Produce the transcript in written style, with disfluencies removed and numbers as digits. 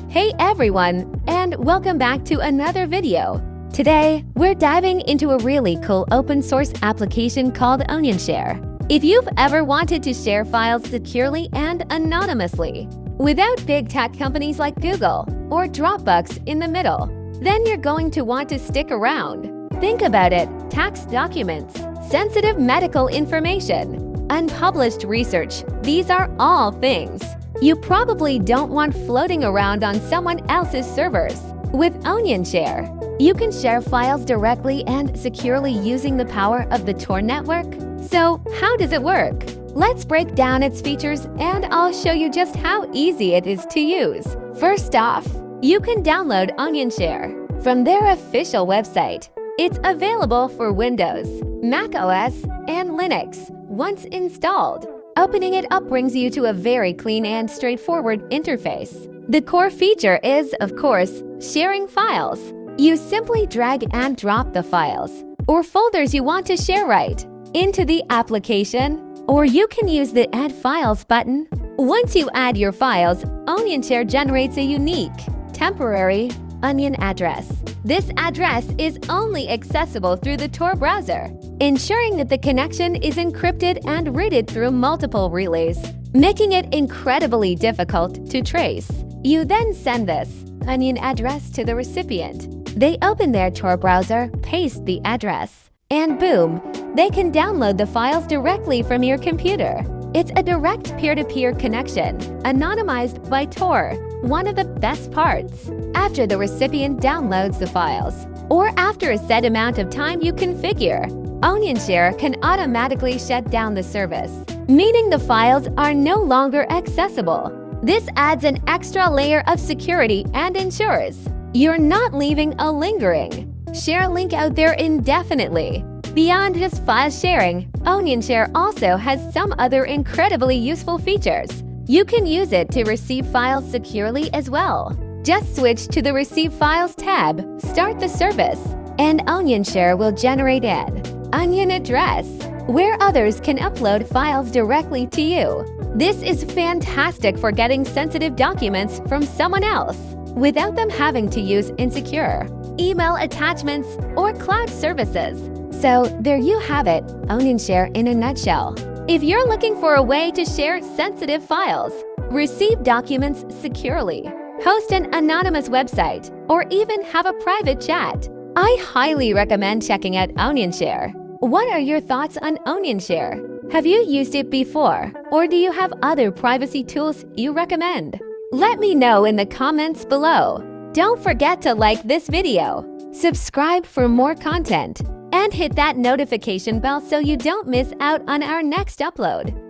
Hey everyone, and welcome back to another video. Today, we're diving into a really cool open source application called OnionShare. If you've ever wanted to share files securely and anonymously, without big tech companies like Google or Dropbox in the middle, then you're going to want to stick around. Think about it: tax documents, sensitive medical information, unpublished research. These are all things you probably don't want floating around on someone else's servers. With OnionShare, you can share files directly and securely using the power of the Tor network. So, how does it work? Let's break down its features and I'll show you just how easy it is to use. First off, you can download OnionShare from their official website. It's available for Windows, Mac OS, and Linux. Once installed, opening it up brings you to a very clean and straightforward interface. The core feature is, of course, sharing files. You simply drag and drop the files or folders you want to share right into the application, or you can use the Add Files button. Once you add your files, OnionShare generates a unique, temporary Onion address. This address is only accessible through the Tor browser, ensuring that the connection is encrypted and routed through multiple relays, making it incredibly difficult to trace. You then send this Onion address to the recipient. They open their Tor browser, paste the address, and boom, they can download the files directly from your computer. It's a direct peer-to-peer connection, anonymized by Tor. One of the best parts, after the recipient downloads the files, or after a set amount of time you configure, OnionShare can automatically shut down the service, meaning the files are no longer accessible. This adds an extra layer of security and ensures you're not leaving a lingering share link out there indefinitely. Beyond just file sharing, OnionShare also has some other incredibly useful features. You can use it to receive files securely as well. Just switch to the Receive Files tab, start the service, and OnionShare will generate an Onion address where others can upload files directly to you. This is fantastic for getting sensitive documents from someone else without them having to use insecure email attachments or cloud services. So there you have it, OnionShare in a nutshell. If you're looking for a way to share sensitive files, receive documents securely, host an anonymous website, or even have a private chat, I highly recommend checking out OnionShare. What are your thoughts on OnionShare? Have you used it before, or do you have other privacy tools you recommend? Let me know in the comments below. Don't forget to like this video, subscribe for more content, and hit that notification bell so you don't miss out on our next upload.